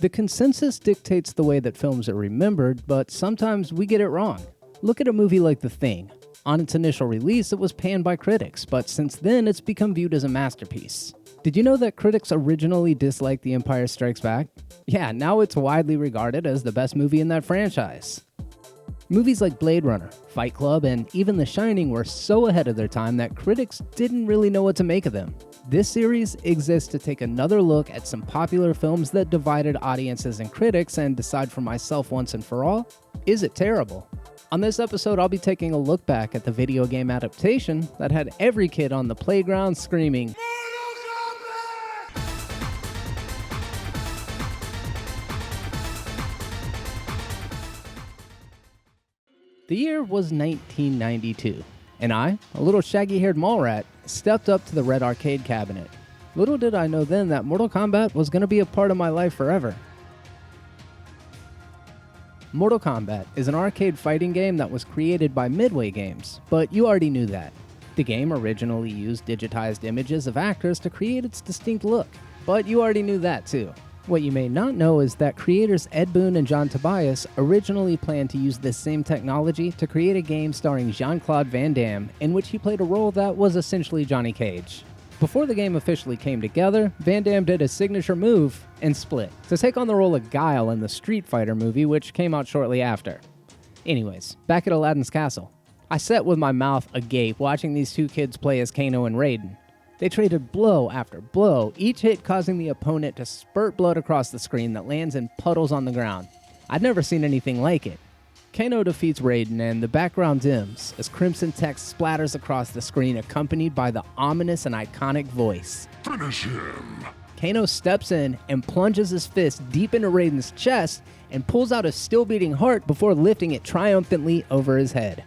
The consensus dictates the way that films are remembered, but sometimes we get it wrong. Look at a movie like The Thing. On its initial release, it was panned by critics, but since then it's become viewed as a masterpiece. Did you know that critics originally disliked The Empire Strikes Back? Yeah, now it's widely regarded as the best movie in that franchise. Movies like Blade Runner, Fight Club, and even The Shining were so ahead of their time that critics didn't really know what to make of them. This series exists to take another look at some popular films that divided audiences and critics and decide for myself once and for all, is it terrible? On this episode, I'll be taking a look back at the video game adaptation that had every kid on the playground screaming, The year was 1992, and I, a little shaggy-haired mall rat, stepped up to the red arcade cabinet. Little did I know then that Mortal Kombat was going to be a part of my life forever. Mortal Kombat is an arcade fighting game that was created by Midway Games, but you already knew that. The game originally used digitized images of actors to create its distinct look, but you already knew that too. What you may not know is that creators Ed Boon and John Tobias originally planned to use this same technology to create a game starring Jean-Claude Van Damme, in which he played a role that was essentially Johnny Cage. Before the game officially came together, Van Damme did his signature move and split to take on the role of Guile in the Street Fighter movie, which came out shortly after. Anyways, back at Aladdin's castle. I sat with my mouth agape watching these two kids play as Kano and Raiden. They traded blow after blow, each hit causing the opponent to spurt blood across the screen that lands in puddles on the ground. I'd never seen anything like it. Kano defeats Raiden and the background dims as crimson text splatters across the screen accompanied by the ominous and iconic voice. Finish him! Kano steps in and plunges his fist deep into Raiden's chest and pulls out a still-beating heart before lifting it triumphantly over his head.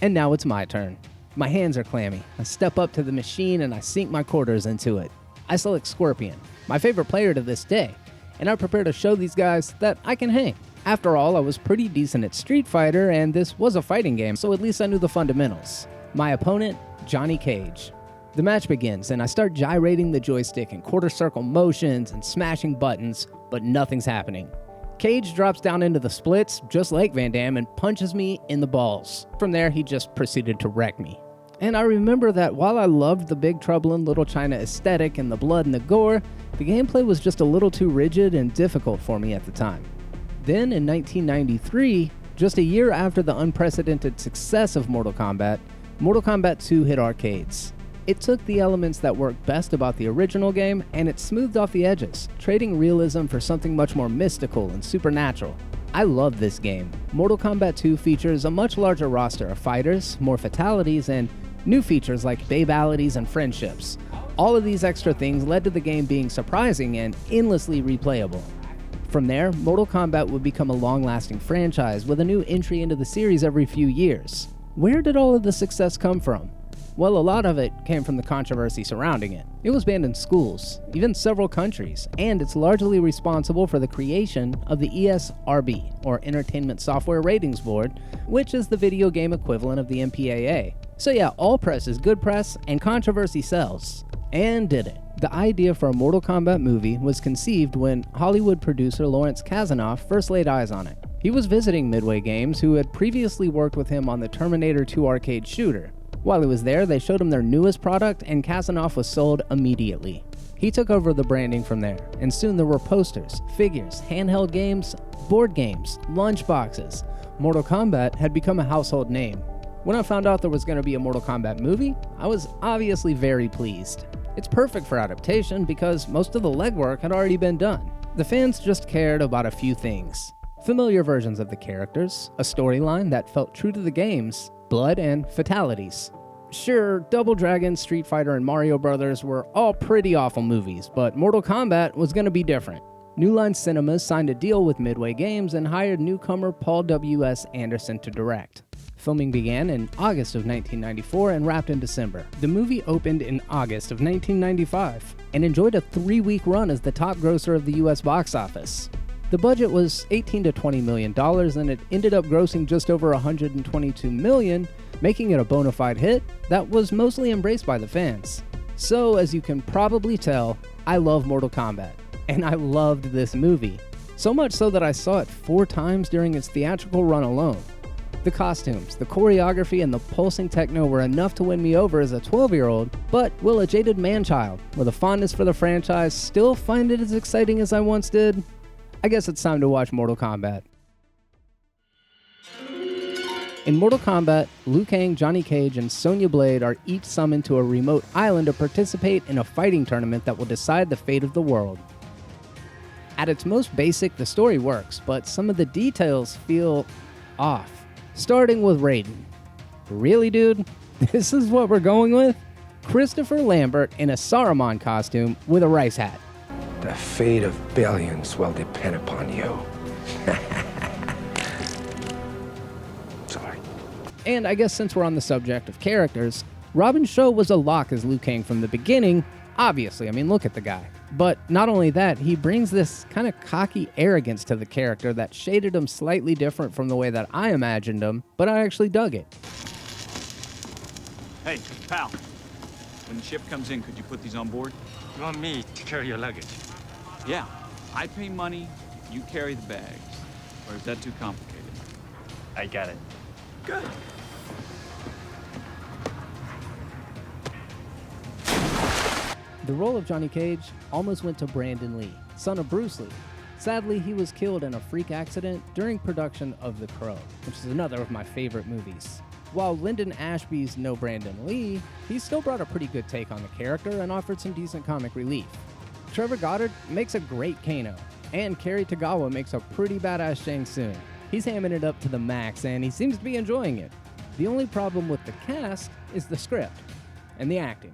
And now it's my turn. My hands are clammy. I step up to the machine and I sink my quarters into it. I select Scorpion, my favorite player to this day, and I prepare to show these guys that I can hang. After all, I was pretty decent at Street Fighter and this was a fighting game, so at least I knew the fundamentals. My opponent, Johnny Cage. The match begins and I start gyrating the joystick in quarter circle motions and smashing buttons, but nothing's happening. Cage drops down into the splits, just like Van Damme, and punches me in the balls. From there, he just proceeded to wreck me. And I remember that while I loved the Big Trouble in Little China aesthetic and the blood and the gore, the gameplay was just a little too rigid and difficult for me at the time. Then, in 1993, just a year after the unprecedented success of Mortal Kombat 2 hit arcades. It took the elements that worked best about the original game and it smoothed off the edges, trading realism for something much more mystical and supernatural. I love this game. Mortal Kombat 2 features a much larger roster of fighters, more fatalities, and new features like babalities and friendships. All of these extra things led to the game being surprising and endlessly replayable. From there, Mortal Kombat would become a long-lasting franchise with a new entry into the series every few years. Where did all of the success come from? Well, a lot of it came from the controversy surrounding it. It was banned in schools, even several countries, and it's largely responsible for the creation of the ESRB, or Entertainment Software Ratings Board, which is the video game equivalent of the MPAA. So yeah, all press is good press, and controversy sells. And did it. The idea for a Mortal Kombat movie was conceived when Hollywood producer Lawrence Kasanoff first laid eyes on it. He was visiting Midway Games, who had previously worked with him on the Terminator 2 arcade shooter. While he was there, they showed him their newest product, and Kasanoff was sold immediately. He took over the branding from there, and soon there were posters, figures, handheld games, board games, lunchboxes. Mortal Kombat had become a household name. When I found out there was going to be a Mortal Kombat movie, I was obviously very pleased. It's perfect for adaptation because most of the legwork had already been done. The fans just cared about a few things. Familiar versions of the characters, a storyline that felt true to the games, blood, and fatalities. Sure, Double Dragon, Street Fighter, and Mario Bros. Were all pretty awful movies, but Mortal Kombat was going to be different. New Line Cinemas signed a deal with Midway Games and hired newcomer Paul W.S. Anderson to direct. Filming began in August of 1994 and wrapped in December. The movie opened in August of 1995 and enjoyed a 3-week run as the top grosser of the US box office. The budget was $18 to $20 million and it ended up grossing just over $122 million, making it a bona fide hit that was mostly embraced by the fans. So, as you can probably tell, I love Mortal Kombat, and I loved this movie. So much so that I saw it 4 times during its theatrical run alone. The costumes, the choreography, and the pulsing techno were enough to win me over as a 12-year-old, but will a jaded man-child with a fondness for the franchise still find it as exciting as I once did? I guess it's time to watch Mortal Kombat. In Mortal Kombat, Liu Kang, Johnny Cage, and Sonya Blade are each summoned to a remote island to participate in a fighting tournament that will decide the fate of the world. At its most basic, the story works, but some of the details feel off. Starting with Raiden. Really, dude? This is what we're going with? Christopher Lambert in a Saruman costume with a rice hat. The fate of billions will depend upon you. Sorry. And I guess since we're on the subject of characters, Robin Shou was a lock as Liu Kang from the beginning. Obviously, I mean, look at the guy. But not only that, he brings this kind of cocky arrogance to the character that shaded him slightly different from the way that I imagined him, but I actually dug it. Hey, pal. When the ship comes in, could you put these on board? You want me to carry your luggage? Yeah. I pay money, you carry the bags. Or is that too complicated? I got it. Good. The role of Johnny Cage almost went to Brandon Lee, son of Bruce Lee. Sadly, he was killed in a freak accident during production of The Crow, which is another of my favorite movies. While Lyndon Ashby's no Brandon Lee, he still brought a pretty good take on the character and offered some decent comic relief. Trevor Goddard makes a great Kano, and Cary Tagawa makes a pretty badass Shang Tsung. He's hamming it up to the max, and he seems to be enjoying it. The only problem with the cast is the script and the acting,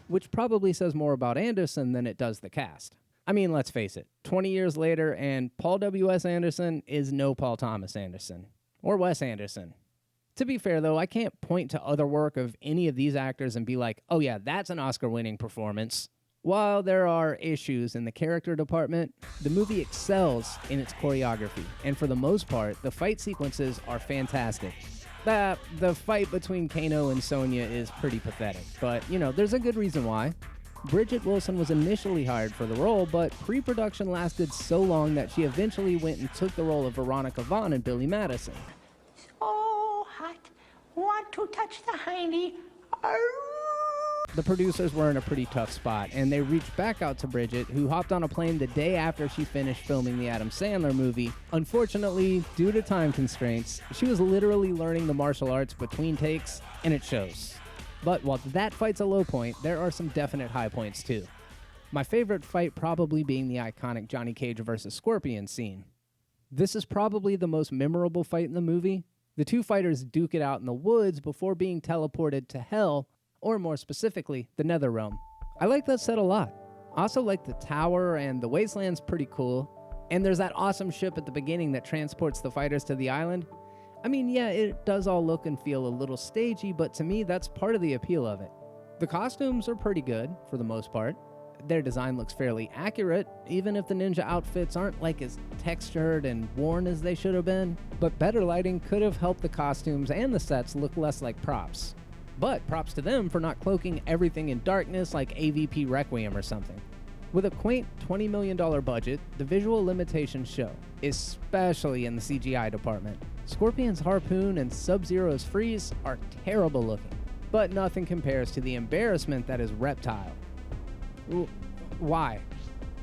which probably says more about Anderson than it does the cast. I mean, let's face it, 20 years later, and Paul W.S. Anderson is no Paul Thomas Anderson, or Wes Anderson. To be fair, though, I can't point to other work of any of these actors and be like, oh yeah, that's an Oscar-winning performance. While there are issues in the character department, the movie excels in its choreography, and for the most part, the fight sequences are fantastic. The fight between Kano and Sonya is pretty pathetic, but, you know, there's a good reason why. Bridget Wilson was initially hired for the role, but pre-production lasted so long that she eventually went and took the role of Veronica Vaughn in Billy Madison. So hot. Want to touch the hiney. The producers were in a pretty tough spot, and they reached back out to Bridget, who hopped on a plane the day after she finished filming the Adam Sandler movie. Unfortunately, due to time constraints, she was literally learning the martial arts between takes, and it shows. But while that fight's a low point, there are some definite high points too. My favorite fight probably being the iconic Johnny Cage versus Scorpion scene. This is probably the most memorable fight in the movie. The two fighters duke it out in the woods before being teleported to Hell, or more specifically, the Netherrealm. I like that set a lot. Also like the tower, and the wasteland's pretty cool. And there's that awesome ship at the beginning that transports the fighters to the island. I mean, yeah, it does all look and feel a little stagey, but to me, that's part of the appeal of it. The costumes are pretty good, for the most part. Their design looks fairly accurate, even if the ninja outfits aren't like as textured and worn as they should have been. But better lighting could have helped the costumes and the sets look less like props. But props to them for not cloaking everything in darkness like AVP Requiem or something. With a quaint $20 million budget, the visual limitations show, especially in the CGI department. Scorpion's harpoon and Sub-Zero's freeze are terrible looking, but nothing compares to the embarrassment that is Reptile. Why?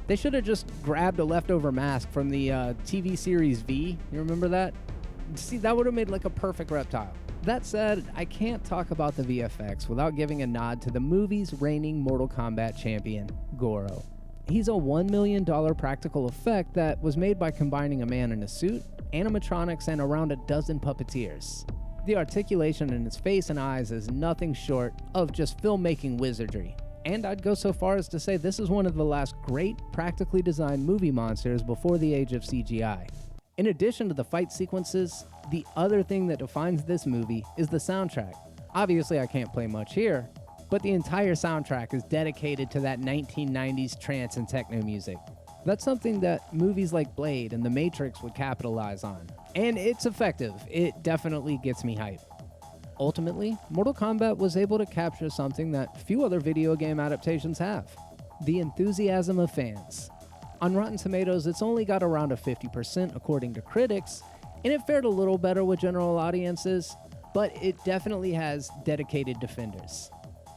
They should have just grabbed a leftover mask from the TV series V. You remember that? See, that would have made like a perfect Reptile. That said, I can't talk about the VFX without giving a nod to the movie's reigning Mortal Kombat champion, Goro. He's a $1 million practical effect that was made by combining a man in a suit, animatronics, and around a dozen puppeteers. The articulation in his face and eyes is nothing short of just filmmaking wizardry. And I'd go so far as to say this is one of the last great practically designed movie monsters before the age of CGI. In addition to the fight sequences, the other thing that defines this movie is the soundtrack. Obviously, I can't play much here, but the entire soundtrack is dedicated to that 1990s trance and techno music. That's something that movies like Blade and The Matrix would capitalize on. And it's effective. It definitely gets me hyped. Ultimately, Mortal Kombat was able to capture something that few other video game adaptations have: the enthusiasm of fans. On Rotten Tomatoes, it's only got around a 50% according to critics, and it fared a little better with general audiences, but it definitely has dedicated defenders.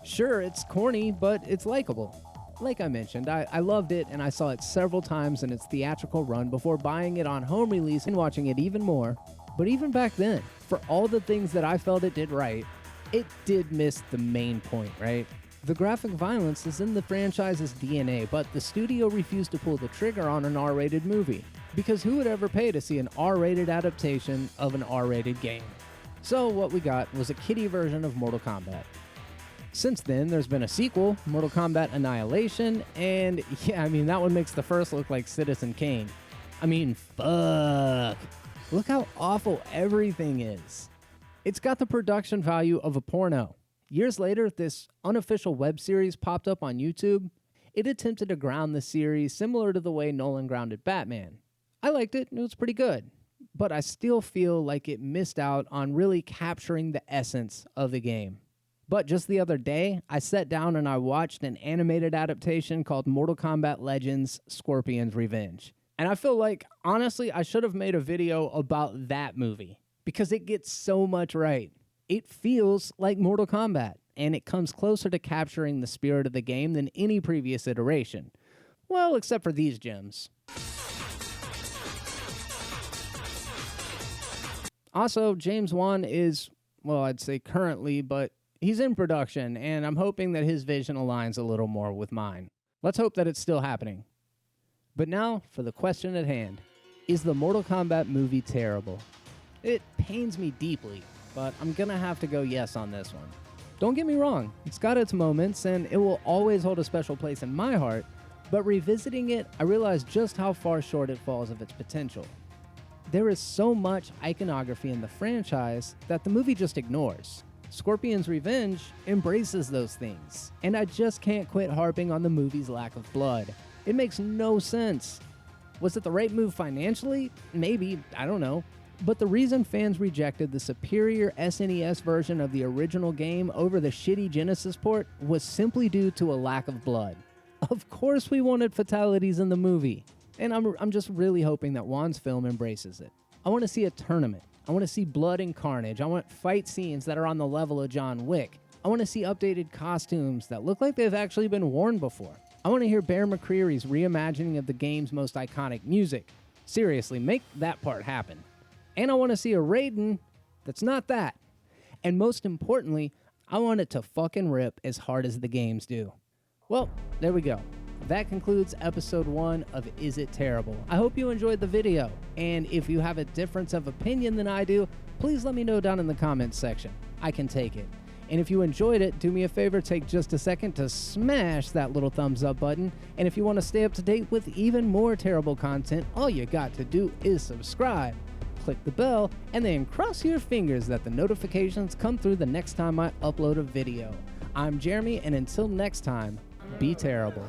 Sure, it's corny, but it's likable. Like I mentioned, I loved it, and I saw it several times in its theatrical run before buying it on home release and watching it even more. But even back then, for all the things that I felt it did right, it did miss the main point, right? The graphic violence is in the franchise's DNA, but the studio refused to pull the trigger on an R-rated movie, because who would ever pay to see an R-rated adaptation of an R-rated game? So what we got was a kiddie version of Mortal Kombat. Since then, there's been a sequel, Mortal Kombat Annihilation, and yeah, I mean, that one makes the first look like Citizen Kane. I mean, fuck. Look how awful everything is. It's got the production value of a porno. Years later, this unofficial web series popped up on YouTube. It attempted to ground the series similar to the way Nolan grounded Batman. I liked it, and it was pretty good. But I still feel like it missed out on really capturing the essence of the game. But just the other day, I sat down and I watched an animated adaptation called Mortal Kombat Legends: Scorpion's Revenge. And I feel like, honestly, I should have made a video about that movie, because it gets so much right. It feels like Mortal Kombat, and it comes closer to capturing the spirit of the game than any previous iteration. Well, except for these gems. Also, James Wan is, well, I'd say currently, but he's in production, and I'm hoping that his vision aligns a little more with mine. Let's hope that it's still happening. But now, for the question at hand. Is the Mortal Kombat movie terrible? It pains me deeply, but I'm gonna have to go yes on this one. Don't get me wrong, it's got its moments, and it will always hold a special place in my heart, but revisiting it, I realize just how far short it falls of its potential. There is so much iconography in the franchise that the movie just ignores. Scorpion's Revenge embraces those things, and I just can't quit harping on the movie's lack of blood. It makes no sense. Was it the right move financially? Maybe, I don't know. But the reason fans rejected the superior SNES version of the original game over the shitty Genesis port was simply due to a lack of blood. Of course we wanted fatalities in the movie, and I'm just really hoping that Wan's film embraces it. I want to see a tournament. I want to see blood and carnage. I want fight scenes that are on the level of John Wick. I want to see updated costumes that look like they've actually been worn before. I want to hear Bear McCreary's reimagining of the game's most iconic music. Seriously, make that part happen. And I want to see a Raiden that's not that. And most importantly, I want it to fucking rip as hard as the games do. Well, there we go. That concludes episode 1 of Is It Terrible? I hope you enjoyed the video. And if you have a difference of opinion than I do, please let me know down in the comments section. I can take it. And if you enjoyed it, do me a favor, take just a second to smash that little thumbs up button. And if you want to stay up to date with even more terrible content, all you got to do is subscribe. Click the bell, and then cross your fingers that the notifications come through the next time I upload a video. I'm Jeremy, and until next time, be terrible.